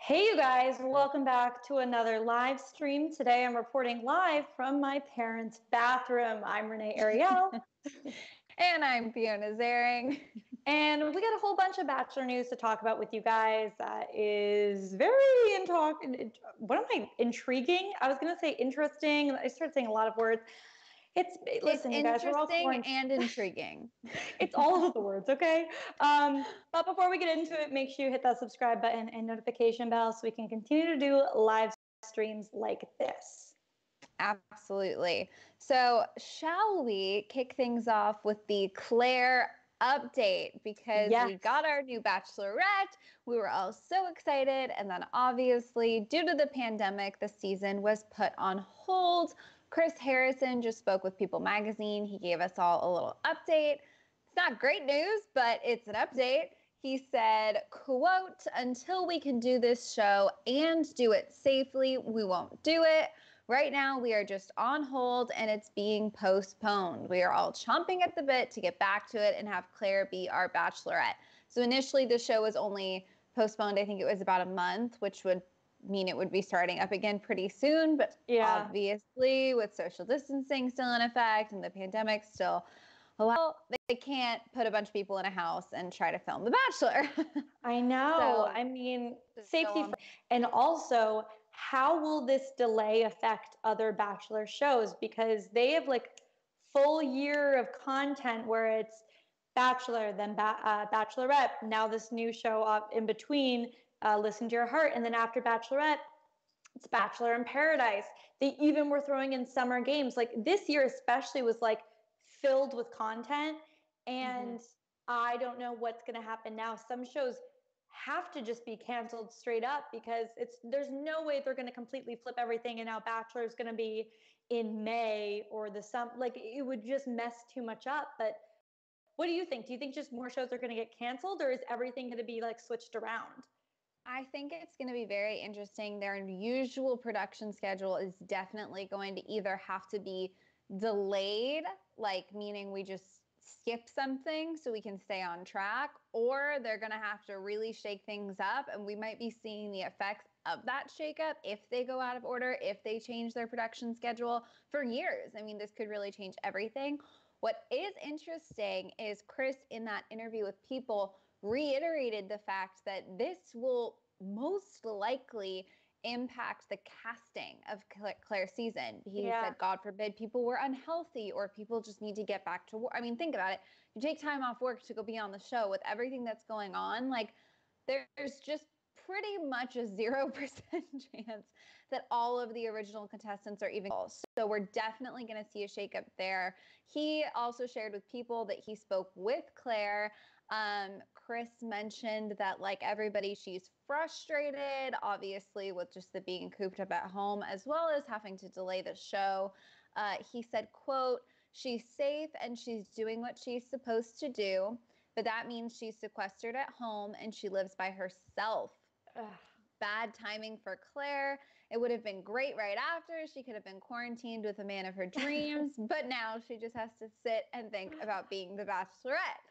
Hey, you guys, welcome back to another live stream. Today I'm reporting live from my parents' bathroom. I'm Renee Ariel. And I'm Fiona Zaring. And we got a whole bunch of Bachelor news to talk about with you guys. That is very intriguing? I was going to say interesting. I started saying a lot of words. Listen, you guys, we're all interesting and intriguing. It's all of the words, okay? But before we get into it, make sure you hit that subscribe button and notification bell so we can continue to do live streams like this. Absolutely. So, shall we kick things off with the Clare update? Because we got our new Bachelorette. We were all so excited. And then, obviously, due to the pandemic, the season was put on hold. Chris Harrison just spoke with People Magazine. He gave us all a little update. It's not great news, but it's an update. He said, quote, "Until we can do this show and do it safely, we won't do it. Right now, we are just on hold and it's being postponed. We are all chomping at the bit to get back to it and have Clare be our Bachelorette." So initially, the show was only postponed, I think it was about a month, which would mean it would be starting up again pretty soon. But obviously, with social distancing still in effect and the pandemic still alive, they can't put a bunch of people in a house and try to film The Bachelor. I know. I mean, safety. And also, how will this delay affect other Bachelor shows? Because they have like full year of content where it's Bachelor, then Bachelorette, now this new show up in between, Listen to Your Heart, and then after Bachelorette, it's Bachelor in Paradise. They even were throwing in summer games. Like this year especially was like filled with content, and I don't know what's going to happen now. Some shows have to just be canceled straight up because there's no way they're going to completely flip everything and now Bachelor is going to be in May or the summer. Like it would just mess too much up. But what do you think? Do you think just more shows are going to get canceled, or is everything going to be like switched around? I think it's going to be very interesting. Their usual production schedule is definitely going to either have to be delayed, like meaning we just skip something so we can stay on track, or they're going to have to really shake things up, and we might be seeing the effects of that shakeup if they go out of order, if they change their production schedule for years. I mean, this could really change everything. What is interesting is Chris, in that interview with People, reiterated the fact that this will most likely impact the casting of Clare's season. He said, God forbid people were unhealthy or people just need to get back to work. I mean, think about it. You take time off work to go be on the show with everything that's going on. Like, there's just pretty much a 0% chance that all of the original contestants are even. So we're definitely going to see a shakeup there. He also shared with People that he spoke with Clare. Chris mentioned that, like everybody, she's frustrated, obviously, with just the being cooped up at home, as well as having to delay the show. He said, quote, "She's safe and she's doing what she's supposed to do, but that means she's sequestered at home and she lives by herself." Bad timing for Clare. It would have been great right after. She could have been quarantined with the man of her dreams, but now she just has to sit and think about being the Bachelorette.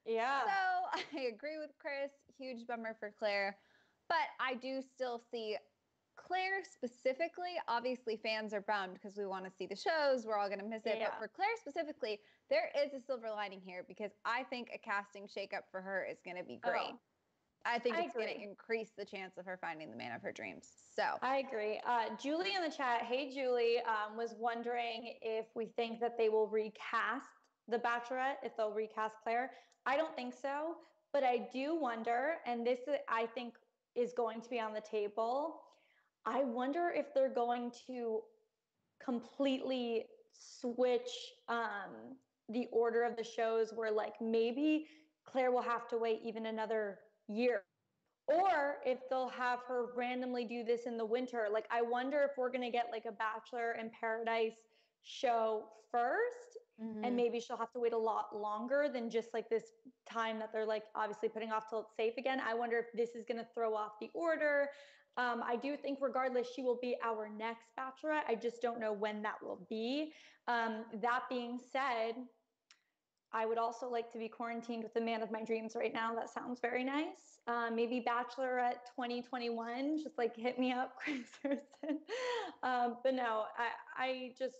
Yeah. So I agree with Chris. Huge bummer for Clare. But I do still see Clare specifically. Obviously, fans are bummed because we want to see the shows. We're all going to miss it. But for Clare specifically, there is a silver lining here because I think a casting shakeup for her is going to be great. I think it's going to increase the chance of her finding the man of her dreams. So I agree. Julie in the chat, hey Julie, was wondering if we think that they will recast the Bachelorette, if they'll recast Clare. I don't think so, but I do wonder, and this I think is going to be on the table. I wonder if they're going to completely switch the order of the shows, where like maybe Clare will have to wait even another year, or if they'll have her randomly do this in the winter. Like, I wonder if we're going to get like a Bachelor in Paradise show first, and maybe she'll have to wait a lot longer than just like this time that they're like obviously putting off till it's safe again. I wonder if this is going to throw off the order. I do think regardless, she will be our next Bachelorette. I just don't know when that will be. That being said, I would also like to be quarantined with the man of my dreams right now. That sounds very nice. maybe Bachelorette 2021, just like hit me up, Chris Harrison. But no, I just,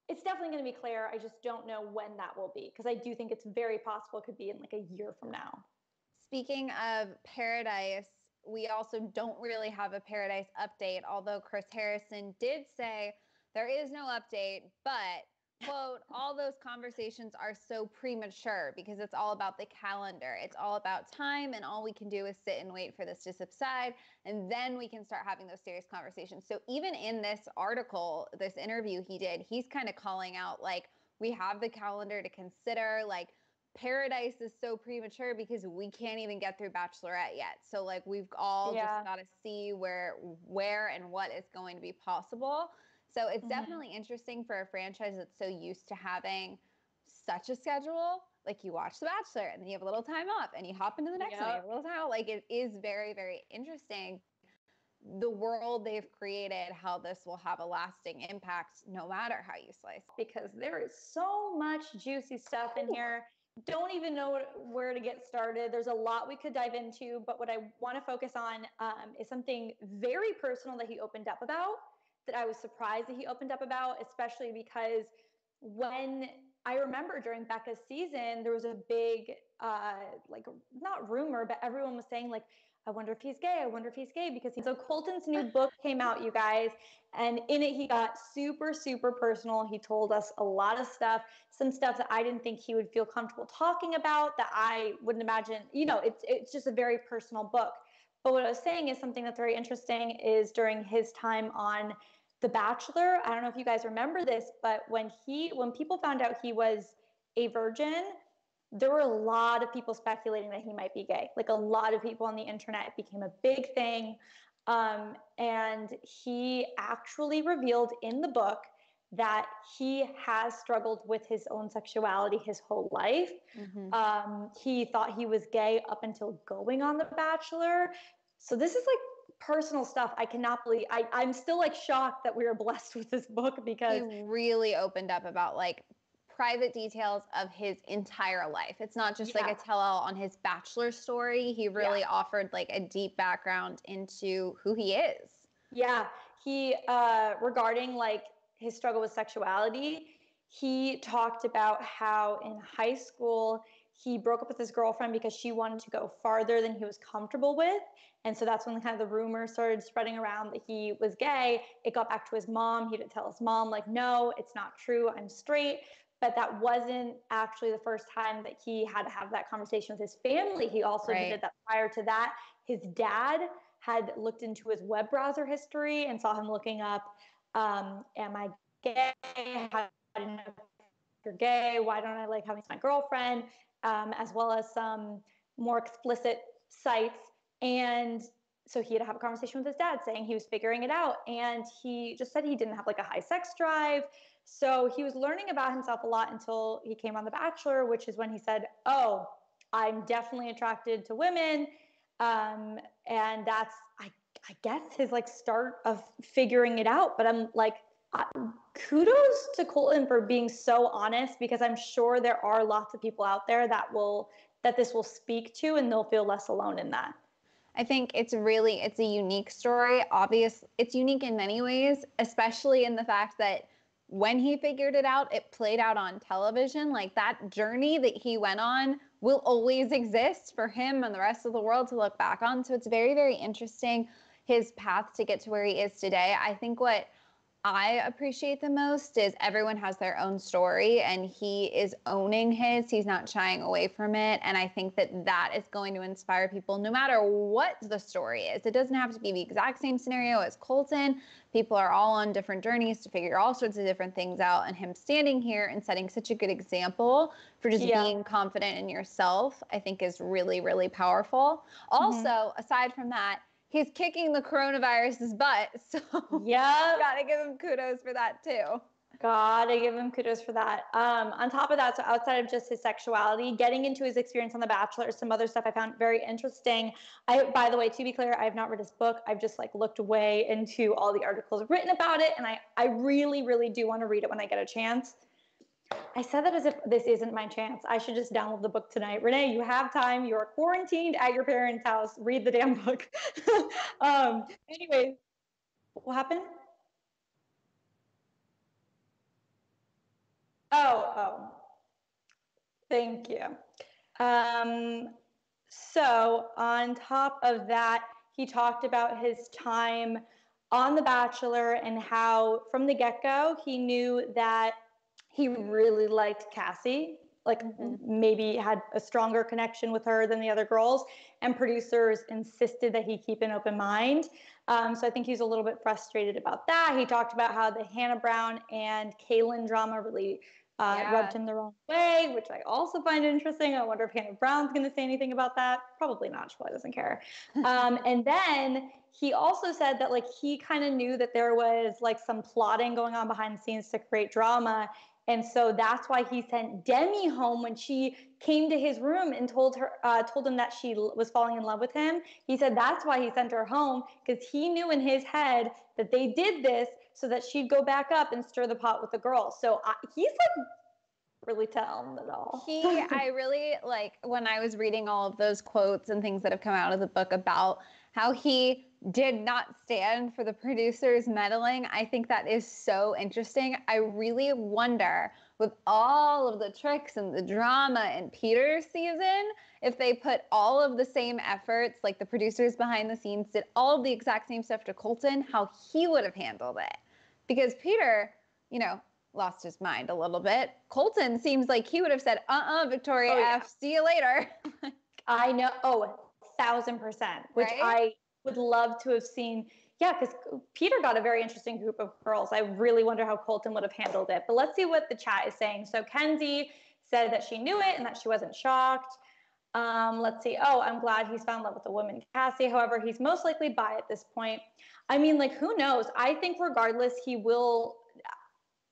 it's definitely going to be Claire. I just don't know when that will be, because I do think it's very possible it could be in like a year from now. Speaking of Paradise, we also don't really have a Paradise update, although Chris Harrison did say there is no update, but, quote, all those conversations are so premature because it's all about the calendar. It's all about time, and all we can do is sit and wait for this to subside, and then we can start having those serious conversations. So even in this article, this interview he did, he's kind of calling out, like, we have the calendar to consider, like, Paradise is so premature because we can't even get through Bachelorette yet. So like we've all just got to see where and what is going to be possible. So it's definitely interesting for a franchise that's so used to having such a schedule. Like you watch The Bachelor and then you have a little time off and you hop into the next one, you have a little time off. Like it is very, very interesting. The world they've created, how this will have a lasting impact no matter how you slice. Because there is so much juicy stuff in here. Don't even know where to get started. There's a lot we could dive into, but what I want to focus on is something very personal that he opened up about, that I was surprised that he opened up about, especially because when I remember during Becca's season, there was a big, like, not rumor, but everyone was saying, like, I wonder if he's gay. I wonder if he's gay, because so Colton's new book came out, you guys, and in it he got super, super personal. He told us a lot of stuff, some stuff that I didn't think he would feel comfortable talking about, that I wouldn't imagine, you know, it's just a very personal book. But what I was saying is something that's very interesting is during his time on The Bachelor, I don't know if you guys remember this, but when people found out he was a virgin, there were a lot of people speculating that he might be gay. Like a lot of people on the internet, it became a big thing. And he actually revealed in the book that he has struggled with his own sexuality his whole life. He thought he was gay up until going on The Bachelor. So this is like personal stuff. I cannot believe, I'm still like shocked that we were blessed with this book, because he really opened up about like private details of his entire life. It's not just like a tell-all on his Bachelor story. He really offered like a deep background into who he is. Yeah, he regarding like his struggle with sexuality, he talked about how in high school he broke up with his girlfriend because she wanted to go farther than he was comfortable with. And so that's when kind of the rumors started spreading around that he was gay. It got back to his mom. He didn't tell his mom, like, no, it's not true, I'm straight. But that wasn't actually the first time that he had to have that conversation with his family. He also did that prior to that. His dad had looked into his web browser history and saw him looking up, am I gay? How do you know if you're gay? Why don't I like having my girlfriend? As well as some more explicit sites. And so he had to have a conversation with his dad saying he was figuring it out. And he just said he didn't have like a high sex drive. So he was learning about himself a lot until he came on The Bachelor, which is when he said, oh, I'm definitely attracted to women. And that's, I guess, his like start of figuring it out. But I'm like, kudos to Colton for being so honest, because I'm sure there are lots of people out there that this will speak to, and they'll feel less alone in that. I think it's a unique story. Obviously, it's unique in many ways, especially in the fact that when he figured it out, it played out on television. Like that journey that he went on will always exist for him and the rest of the world to look back on. So it's very, very interesting, his path to get to where he is today. I think what I appreciate the most is everyone has their own story, and he is owning his. He's not shying away from it. And I think that that is going to inspire people no matter what the story is. It doesn't have to be the exact same scenario as Colton. People are all on different journeys to figure all sorts of different things out. And him standing here and setting such a good example for just being confident in yourself, I think is really, really powerful. Also, aside from that, he's kicking the coronavirus's butt. So gotta give him kudos for that too. Gotta give him kudos for that. On top of that, so outside of just his sexuality, getting into his experience on The Bachelor, some other stuff I found very interesting. By the way, to be clear, I have not read his book. I've just like looked way into all the articles written about it. And I really, really do want to read it when I get a chance. I said that as if this isn't my chance. I should just download the book tonight. Renee, you have time. You are quarantined at your parents' house. Read the damn book. Anyways, what happened? Oh, thank you. So on top of that, he talked about his time on The Bachelor and how from the get-go he knew that he really liked Cassie, like maybe had a stronger connection with her than the other girls, and producers insisted that he keep an open mind. So I think he's a little bit frustrated about that. He talked about how the Hannah Brown and Kaylin drama really rubbed him the wrong way, which I also find interesting. I wonder if Hannah Brown's going to say anything about that. Probably not. She probably doesn't care. And then he also said that like he kind of knew that there was like some plotting going on behind the scenes to create drama. And so that's why he sent Demi home when she came to his room and told him that she was falling in love with him. He said that's why he sent her home, because he knew in his head that they did this so that she'd go back up and stir the pot with the girls. So he's like really telling it all. I really like when I was reading all of those quotes and things that have come out of the book about how he did not stand for the producers meddling. I think that is so interesting. I really wonder, with all of the tricks and the drama in Peter's season, if they put all of the same efforts, like the producers behind the scenes did all of the exact same stuff to Colton, how he would have handled it. Because Peter, lost his mind a little bit. Colton seems like he would have said, Victoria F, see you later. I know. 1,000%, which right? I would love to have seen. Yeah, because Peter got a very interesting group of girls. I really wonder how Colton would have handled it. But let's see what the chat is saying. So Kenzie said that she knew it and that she wasn't shocked. Let's see. Oh, I'm glad he's found love with the woman, Cassie. However, he's most likely bi at this point. I mean, like, who knows? I think regardless, he will.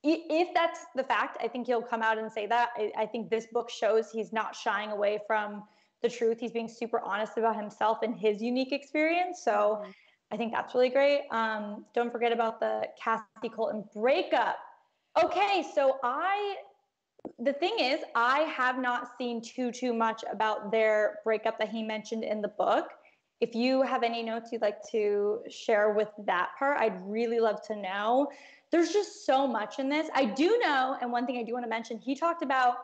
If that's the fact, I think he'll come out and say that. I think this book shows he's not shying away from the truth. He's being super honest about himself and his unique experience. So I think that's really great. Don't forget about the Cassie Colton breakup. Okay, so the thing is, I have not seen too much about their breakup that he mentioned in the book. If you have any notes you'd like to share with that part, I'd really love to know. There's just so much in this. I do know, and one thing I do want to mention, he talked about,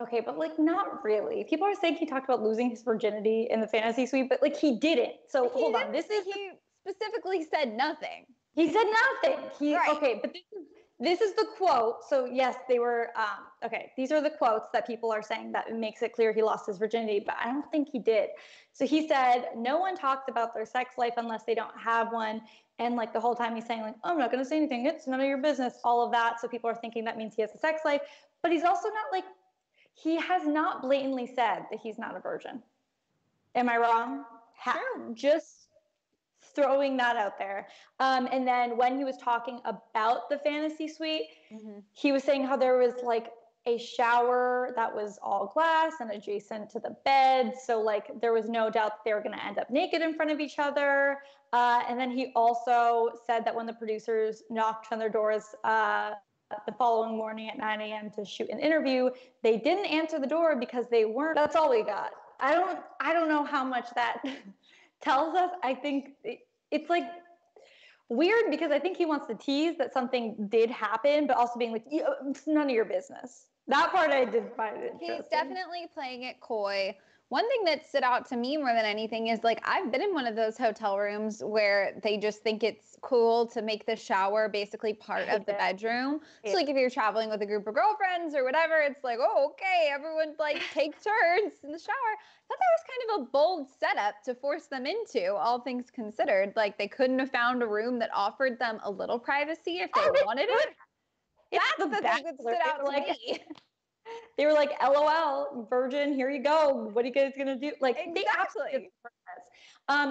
okay, but like not really. People are saying he talked about losing his virginity in the fantasy suite, but like he didn't. So hold on. He specifically said nothing. He said nothing. Right. Okay, but this is the quote. So yes, they were, okay, these are the quotes that people are saying that makes it clear he lost his virginity, but I don't think he did. So he said, no one talks about their sex life unless they don't have one. And like the whole time he's saying like, oh, I'm not going to say anything. It's none of your business, all of that. So people are thinking that means he has a sex life, but he's also not like, he has not blatantly said that he's not a virgin. Am I wrong? Sure. Just throwing that out there. And then when he was talking about the fantasy suite, he was saying how there was like a shower that was all glass and adjacent to the bed. So like there was no doubt that they were going to end up naked in front of each other. And then he also said that when the producers knocked on their doors the following morning at 9 a.m. to shoot an interview, they didn't answer the door because they weren't. That's all we got. I don't know how much that tells us. I think it's like weird because I think he wants to tease that something did happen, but also being like, it's none of your business. That part I did find interesting. He's definitely playing it coy. One thing that stood out to me more than anything is like I've been in one of those hotel rooms where they just think it's cool to make the shower basically part of the bedroom. So like if you're traveling with a group of girlfriends or whatever, it's like, oh, okay, everyone like take turns in the shower. I thought that was kind of a bold setup to force them into, all things considered. Like they couldn't have found a room that offered them a little privacy if they wanted it. That's the thing that stood out to me. They were like, LOL, virgin, here you go. What are you guys going to do? Like, exactly.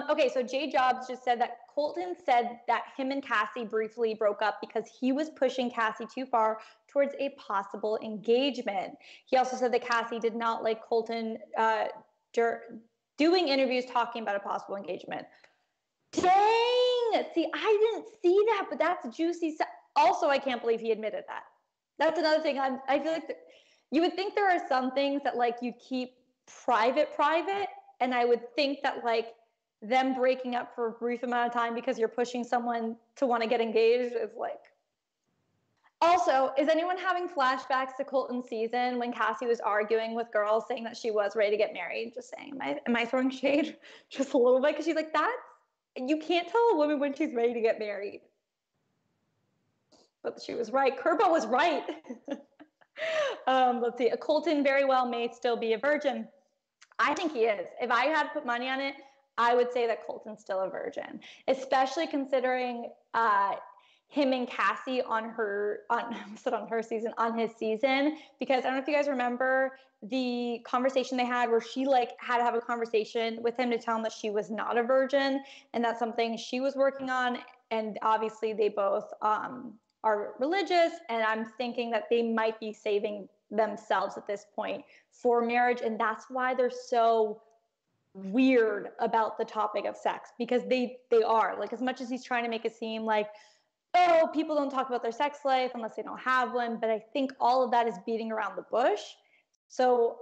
Okay, so Jay Jobs just said that Colton said that him and Cassie briefly broke up because he was pushing Cassie too far towards a possible engagement. He also said that Cassie did not like Colton doing interviews talking about a possible engagement. Dang! See, I didn't see that, but that's juicy. Also, I can't believe he admitted that. That's another thing. I feel like you would think there are some things that like you keep private, and I would think that like them breaking up for a brief amount of time because you're pushing someone to want to get engaged is like. Also, is anyone having flashbacks to Colton's season when Cassie was arguing with girls saying that she was ready to get married? Just saying, am I throwing shade just a little bit? Because she's like, you can't tell a woman when she's ready to get married. But she was right. Kerbo was right. Let's see. Colton very well may still be a virgin. I think he is. If I had to put money on it, I would say that Colton's still a virgin, especially considering him and Cassie on his season, because I don't know if you guys remember the conversation they had where she like had to have a conversation with him to tell him that she was not a virgin, and that's something she was working on. And obviously they both are religious, and I'm thinking that they might be saving themselves at this point for marriage, and that's why they're so weird about the topic of sex, because they are like, as much as he's trying to make it seem like, oh, people don't talk about their sex life unless they don't have one, but I think all of that is beating around the bush. So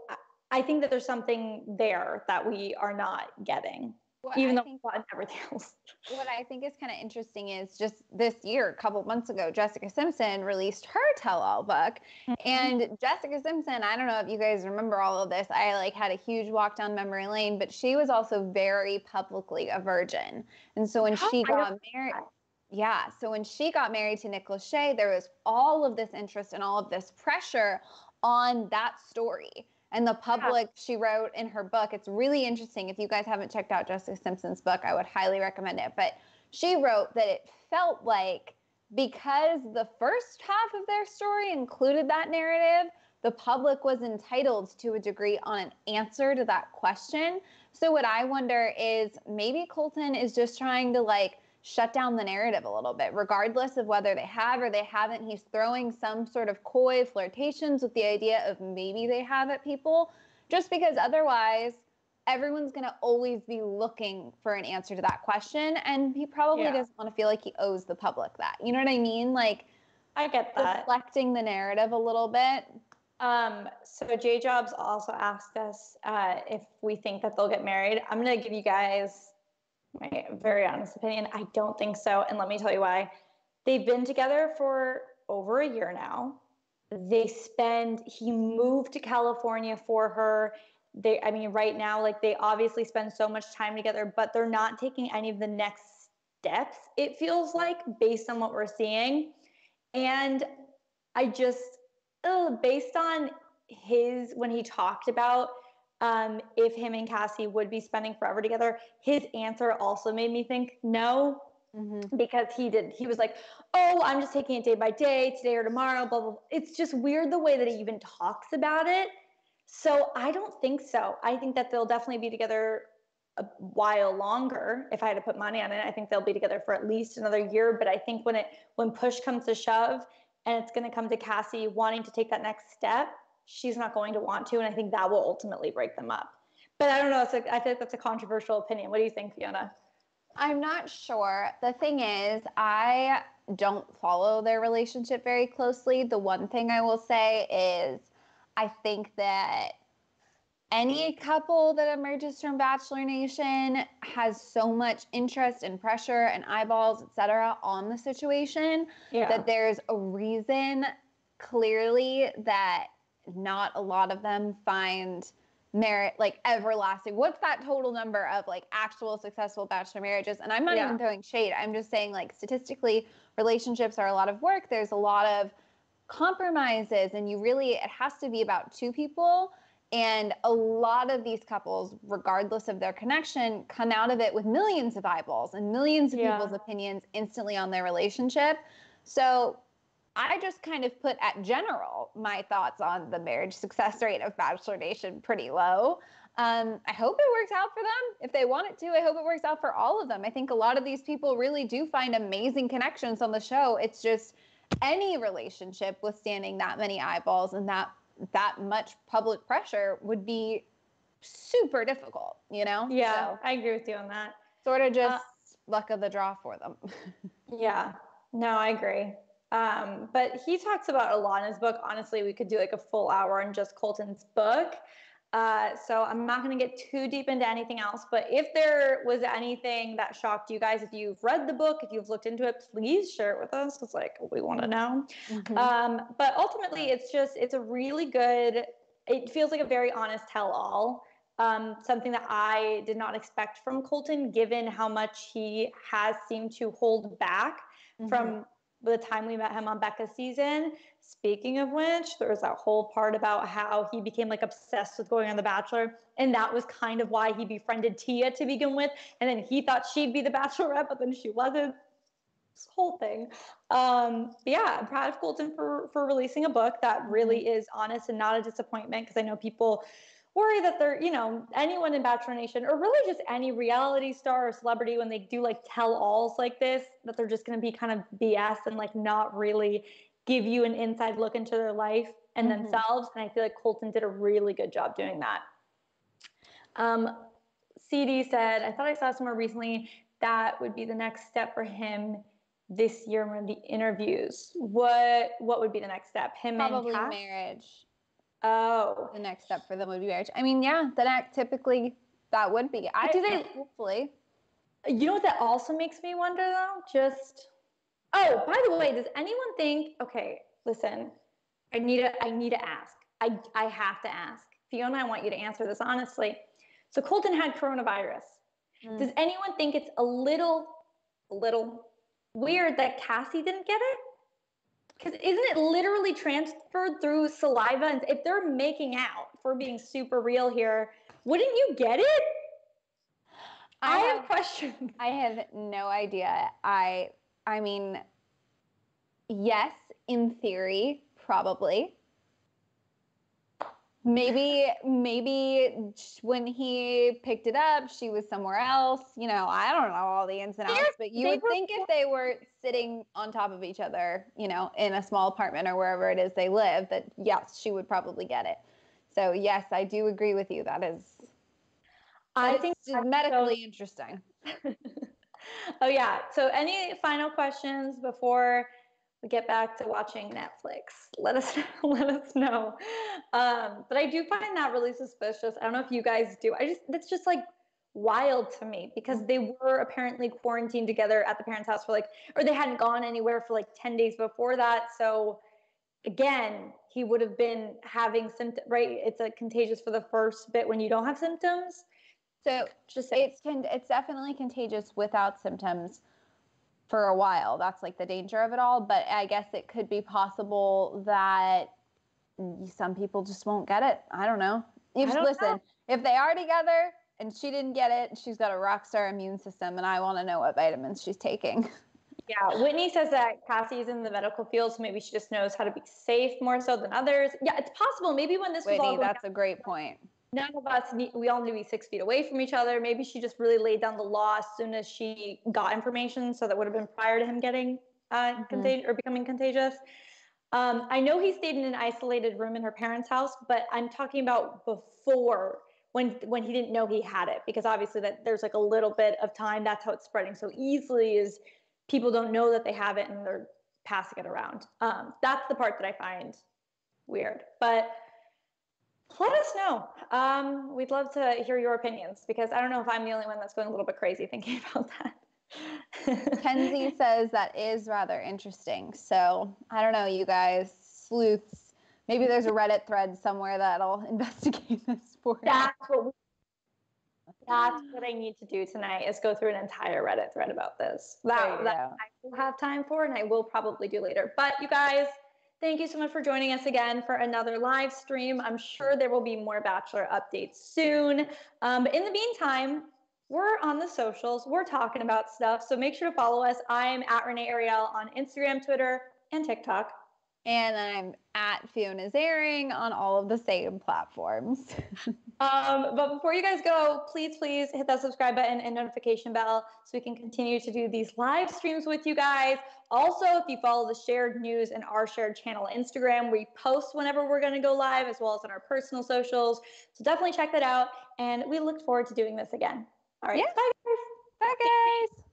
I think that there's something there that we are not getting. Even though everything else. What I think is kind of interesting is just this year, a couple months ago, Jessica Simpson released her tell-all book. Mm-hmm. And Jessica Simpson, I don't know if you guys remember all of this. I like had a huge walk down memory lane, but she was also very publicly a virgin. And so when she got married, so when she got married to Nick Lachey, there was all of this interest and all of this pressure on that story. And the public, she wrote in her book, it's really interesting. If you guys haven't checked out Jessica Simpson's book, I would highly recommend it. But she wrote that it felt like because the first half of their story included that narrative, the public was entitled to a degree on an answer to that question. So what I wonder is maybe Colton is just trying to like shut down the narrative a little bit, regardless of whether they have or they haven't. He's throwing some sort of coy flirtations with the idea of maybe they have at people, just because otherwise everyone's going to always be looking for an answer to that question. And he probably doesn't want to feel like he owes the public that. You know what I mean? Like, I get that. Deflecting the narrative a little bit. So J Jobs also asked us if we think that they'll get married. I'm going to give you guys my very honest opinion. I don't think so. And let me tell you why. They've been together for over a year now. He moved to California for her. Right now, like they obviously spend so much time together, but they're not taking any of the next steps, it feels like, based on what we're seeing. And I just, based on when he talked about if him and Cassie would be spending forever together, his answer also made me think no, because he was like, oh, I'm just taking it day by day, today or tomorrow, blah, blah, blah. It's just weird the way that he even talks about it. So I don't think so. I think that they'll definitely be together a while longer. If I had to put money on it, I think they'll be together for at least another year. But I think when push comes to shove and it's going to come to Cassie wanting to take that next step, she's not going to want to, and I think that will ultimately break them up. But I don't know. I feel like that's a controversial opinion. What do you think, Fiona? I'm not sure. The thing is, I don't follow their relationship very closely. The one thing I will say is I think that any couple that emerges from Bachelor Nation has so much interest and pressure and eyeballs, etc., on the situation that there's a reason clearly that not a lot of them find merit, like everlasting. What's that total number of like actual successful Bachelor marriages? And I'm not even throwing shade. I'm just saying, like, statistically, relationships are a lot of work. There's a lot of compromises, and it has to be about two people. And a lot of these couples, regardless of their connection, come out of it with millions of eyeballs and millions of people's opinions instantly on their relationship. So I just kind of put at general my thoughts on the marriage success rate of Bachelor Nation pretty low. I hope it works out for them. If they want it to, I hope it works out for all of them. I think a lot of these people really do find amazing connections on the show. It's just any relationship withstanding that many eyeballs and that much public pressure would be super difficult, you know? Yeah, so, I agree with you on that. Sort of just luck of the draw for them. Yeah, no, I agree. But he talks about a lot in his book. Honestly, we could do like a full hour on just Colton's book. So I'm not going to get too deep into anything else, but if there was anything that shocked you guys, if you've read the book, if you've looked into it, please share it with us. It's like, we want to know. But ultimately it's a really good, it feels like a very honest tell-all. Something that I did not expect from Colton, given how much he has seemed to hold back from the time we met him on Becca's season. Speaking of which, there was that whole part about how he became like obsessed with going on The Bachelor. And that was kind of why he befriended Tia to begin with. And then he thought she'd be the Bachelorette, but then she wasn't. This whole thing. Yeah, I'm proud of Colton for releasing a book that really is honest and not a disappointment. Because I know people worry that they're, anyone in Bachelor Nation, or really just any reality star or celebrity, when they do like tell-alls like this, that they're just going to be kind of BS and like not really give you an inside look into their life and themselves. And I feel like Colton did a really good job doing that. CD said, I thought I saw somewhere recently that would be the next step for him this year when the interviews. What would be the next step? Probably marriage. Oh. The next step for them would be marriage. I mean, yeah, the next typically that would be. Hopefully. You know what that also makes me wonder though? Oh, by the way, does anyone think, okay, listen, I need to ask. I have to ask. Fiona, I want you to answer this honestly. So Colton had coronavirus. Does anyone think it's a little weird that Cassie didn't get it? Because isn't it literally transferred through saliva? And if they're making out, if we're being super real here, wouldn't you get it? I have questions. I have no idea. I mean, yes, in theory, probably. Maybe when he picked it up, she was somewhere else. I don't know all the ins and outs, but you would think if they were sitting on top of each other, in a small apartment or wherever it is they live, that yes, she would probably get it. So yes, I do agree with you. I think it's medically interesting. Oh yeah. So any final questions before we get back to watching Netflix? Let us know. But I do find that really suspicious. I don't know if you guys do. That's just like wild to me, because they were apparently quarantined together at the parents' house or they hadn't gone anywhere for 10 days before that. So again, he would have been having symptoms, right? It's contagious for the first bit when you don't have symptoms. So it's definitely contagious without symptoms for a while. That's the danger of it all. But I guess it could be possible that some people just won't get it. I don't know. If they are together and she didn't get it, she's got a rock star immune system, and I want to know what vitamins she's taking. Yeah, Whitney says that Cassie's in the medical field, so maybe she just knows how to be safe more so than others. Yeah, it's possible. Maybe when this was all going that's a great point. None of us, we all need to be 6 feet away from each other. Maybe she just really laid down the law as soon as she got information, so that would have been prior to him getting contagious or becoming contagious. I know he stayed in an isolated room in her parents' house, but I'm talking about before, when he didn't know he had it, because obviously that there's a little bit of time. That's how it's spreading so easily, is people don't know that they have it and they're passing it around. That's the part that I find weird, but let us know. We'd love to hear your opinions, because I don't know if I'm the only one that's going a little bit crazy thinking about that. Kenzie says that is rather interesting. So I don't know, you guys, sleuths. Maybe there's a Reddit thread somewhere that'll investigate this for you. That's what I need to do tonight, is go through an entire Reddit thread about this. That I will have time for, and I will probably do later. But you guys, thank you so much for joining us again for another live stream. I'm sure there will be more Bachelor updates soon. But in the meantime, we're on the socials. We're talking about stuff. So make sure to follow us. I'm at Renee Ariel on Instagram, Twitter, and TikTok. And I'm at Fiona's Airing on all of the same platforms. But before you guys go, please hit that subscribe button and notification bell so we can continue to do these live streams with you guys. Also, if you follow the shared news and our shared channel Instagram, we post whenever we're going to go live, as well as on our personal socials. So definitely check that out. And we look forward to doing this again. All right. Yeah. Bye, guys. Bye, guys.